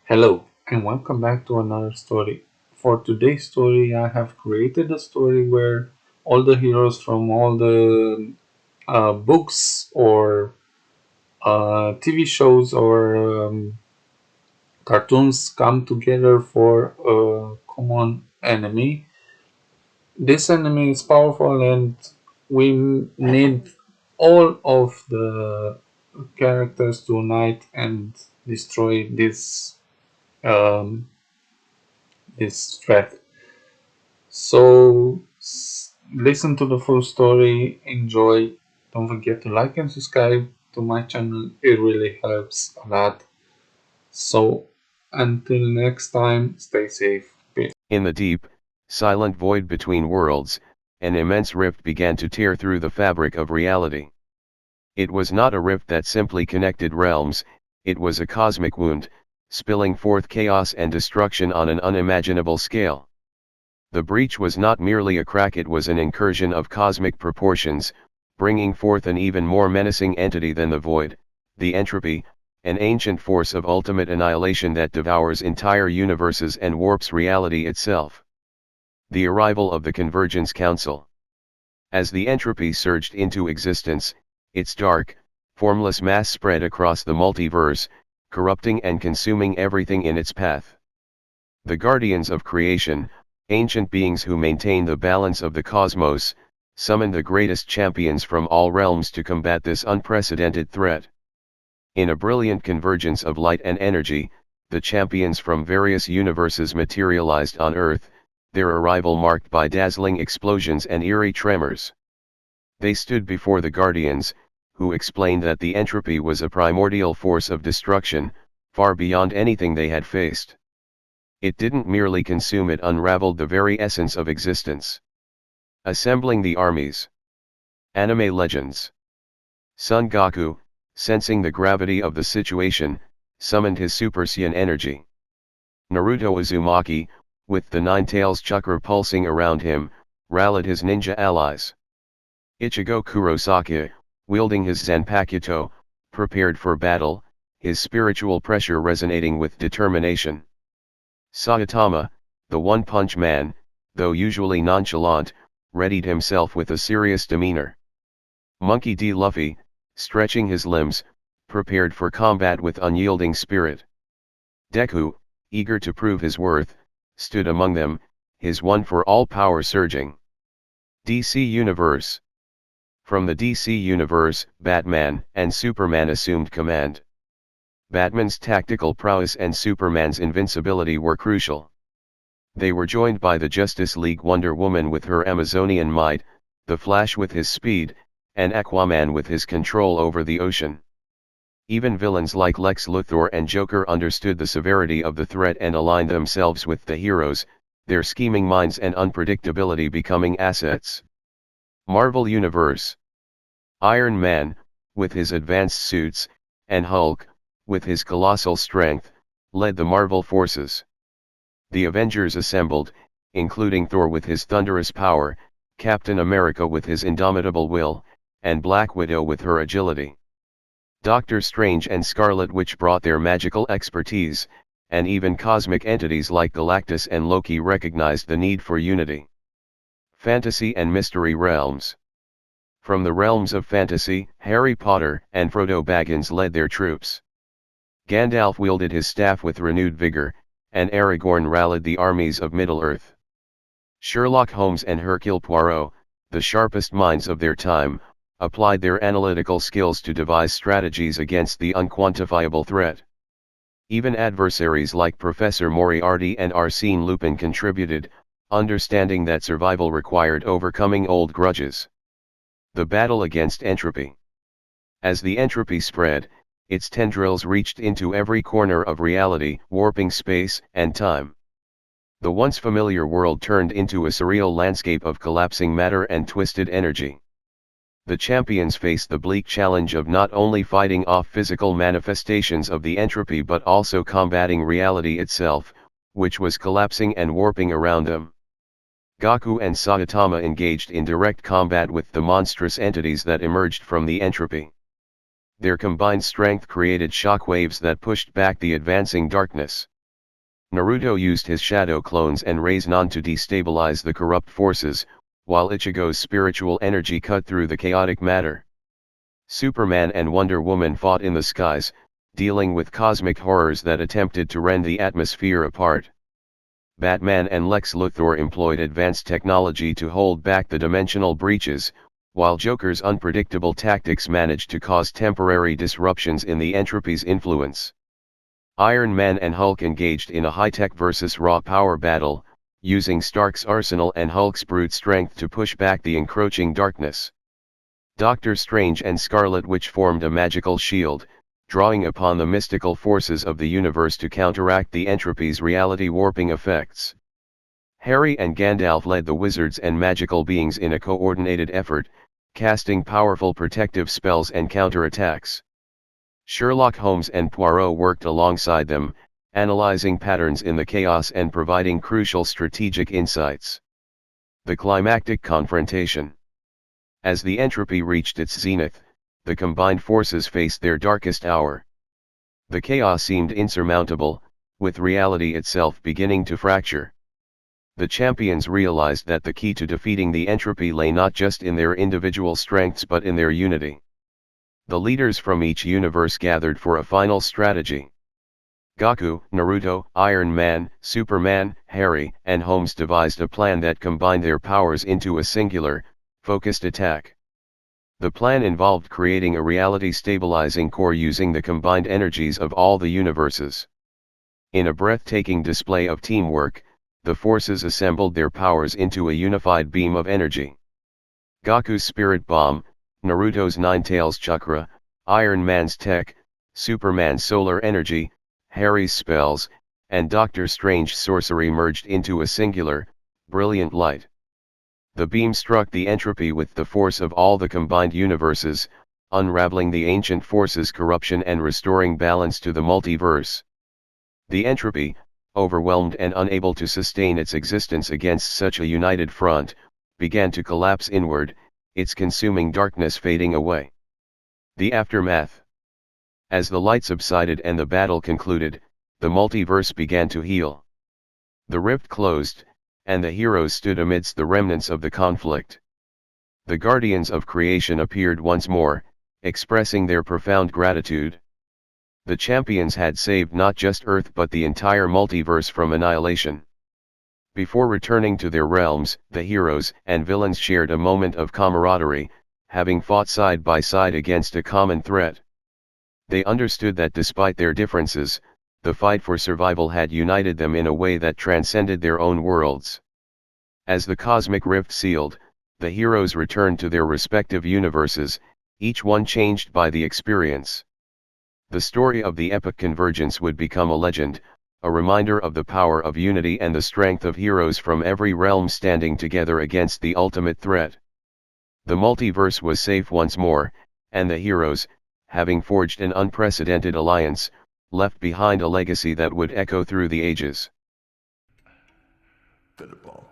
Hello, and welcome back to another story. For today's story, I have created a story where all the heroes from all the books or TV shows or cartoons come together for a common enemy. This enemy is powerful, and we need all of the characters to unite and destroy um, this threat. So listen to the full story, enjoy. Don't forget to like and subscribe to my channel. It really helps a lot. So until next time, stay safe. Peace. In the deep, silent void between worlds, an immense rift began to tear through the fabric of reality. It was not a rift that simply connected realms, it was a cosmic wound, spilling forth chaos and destruction on an unimaginable scale. The breach was not merely a crack, it was an incursion of cosmic proportions, bringing forth an even more menacing entity than the void, the entropy, an ancient force of ultimate annihilation that devours entire universes and warps reality itself. The arrival of the Convergence Council. As the entropy surged into existence, its dark, formless mass spread across the multiverse, corrupting and consuming everything in its path. The guardians of creation, ancient beings who maintain the balance of the cosmos, summoned the greatest champions from all realms to combat this unprecedented threat. In a brilliant convergence of light and energy, the champions from various universes materialized on Earth, their arrival marked by dazzling explosions and eerie tremors. They stood before the Guardians, who explained that the entropy was a primordial force of destruction, far beyond anything they had faced. It didn't merely consume, it unraveled the very essence of existence. Assembling the armies. Anime legends. Son Goku, sensing the gravity of the situation, summoned his Super Saiyan energy. Naruto Uzumaki, with the Nine-Tails chakra pulsing around him, rallied his ninja allies. Ichigo Kurosaki, wielding his Zanpakuto, prepared for battle, his spiritual pressure resonating with determination. Saitama, the One-Punch Man, though usually nonchalant, readied himself with a serious demeanor. Monkey D. Luffy, stretching his limbs, prepared for combat with unyielding spirit. Deku, eager to prove his worth, stood among them, his one-for-all power surging. DC Universe. From the DC Universe, Batman and Superman assumed command. Batman's tactical prowess and Superman's invincibility were crucial. They were joined by the Justice League, Wonder Woman with her Amazonian might, the Flash with his speed, and Aquaman with his control over the ocean. Even villains like Lex Luthor and Joker understood the severity of the threat and aligned themselves with the heroes, their scheming minds and unpredictability becoming assets. Marvel Universe. Iron Man, with his advanced suits, and Hulk, with his colossal strength, led the Marvel forces. The Avengers assembled, including Thor with his thunderous power, Captain America with his indomitable will, and Black Widow with her agility. Doctor Strange and Scarlet Witch brought their magical expertise, and even cosmic entities like Galactus and Loki recognized the need for unity. Fantasy and Mystery Realms. From the realms of fantasy, Harry Potter and Frodo Baggins led their troops. Gandalf wielded his staff with renewed vigor, and Aragorn rallied the armies of Middle-earth. Sherlock Holmes and Hercule Poirot, the sharpest minds of their time, applied their analytical skills to devise strategies against the unquantifiable threat. Even adversaries like Professor Moriarty and Arsène Lupin contributed, understanding that survival required overcoming old grudges. The battle against entropy. As the entropy spread, its tendrils reached into every corner of reality, warping space and time. The once familiar world turned into a surreal landscape of collapsing matter and twisted energy. The champions faced the bleak challenge of not only fighting off physical manifestations of the entropy but also combating reality itself, which was collapsing and warping around them. Goku and Saitama engaged in direct combat with the monstrous entities that emerged from the entropy. Their combined strength created shockwaves that pushed back the advancing darkness. Naruto used his shadow clones and Rasengan to destabilize the corrupt forces, while Ichigo's spiritual energy cut through the chaotic matter. Superman and Wonder Woman fought in the skies, dealing with cosmic horrors that attempted to rend the atmosphere apart. Batman and Lex Luthor employed advanced technology to hold back the dimensional breaches, while Joker's unpredictable tactics managed to cause temporary disruptions in the entropy's influence. Iron Man and Hulk engaged in a high-tech versus raw power battle, using Stark's arsenal and Hulk's brute strength to push back the encroaching darkness. Doctor Strange and Scarlet Witch formed a magical shield, drawing upon the mystical forces of the universe to counteract the entropy's reality-warping effects. Harry and Gandalf led the wizards and magical beings in a coordinated effort, casting powerful protective spells and counterattacks. Sherlock Holmes and Poirot worked alongside them, analyzing patterns in the chaos and providing crucial strategic insights. The climactic confrontation. As the entropy reached its zenith, the combined forces faced their darkest hour. The chaos seemed insurmountable, with reality itself beginning to fracture. The champions realized that the key to defeating the entropy lay not just in their individual strengths but in their unity. The leaders from each universe gathered for a final strategy. Goku, Naruto, Iron Man, Superman, Harry, and Holmes devised a plan that combined their powers into a singular, focused attack. The plan involved creating a reality-stabilizing core using the combined energies of all the universes. In a breathtaking display of teamwork, the forces assembled their powers into a unified beam of energy. Goku's Spirit Bomb, Naruto's Nine-Tails Chakra, Iron Man's Tech, Superman's Solar Energy, Harry's spells, and Doctor Strange's sorcery merged into a singular, brilliant light. The beam struck the entropy with the force of all the combined universes, unraveling the ancient forces' corruption and restoring balance to the multiverse. The entropy, overwhelmed and unable to sustain its existence against such a united front, began to collapse inward, its consuming darkness fading away. The aftermath. As the light subsided and the battle concluded, the multiverse began to heal. The rift closed, and the heroes stood amidst the remnants of the conflict. The guardians of creation appeared once more, expressing their profound gratitude. The champions had saved not just Earth but the entire multiverse from annihilation. Before returning to their realms, the heroes and villains shared a moment of camaraderie, having fought side by side against a common threat. They understood that despite their differences, the fight for survival had united them in a way that transcended their own worlds. As the cosmic rift sealed, the heroes returned to their respective universes, each one changed by the experience. The story of the Epoch Convergence would become a legend, a reminder of the power of unity and the strength of heroes from every realm standing together against the ultimate threat. The multiverse was safe once more, and the heroes, having forged an unprecedented alliance, left behind a legacy that would echo through the ages. Fed up all.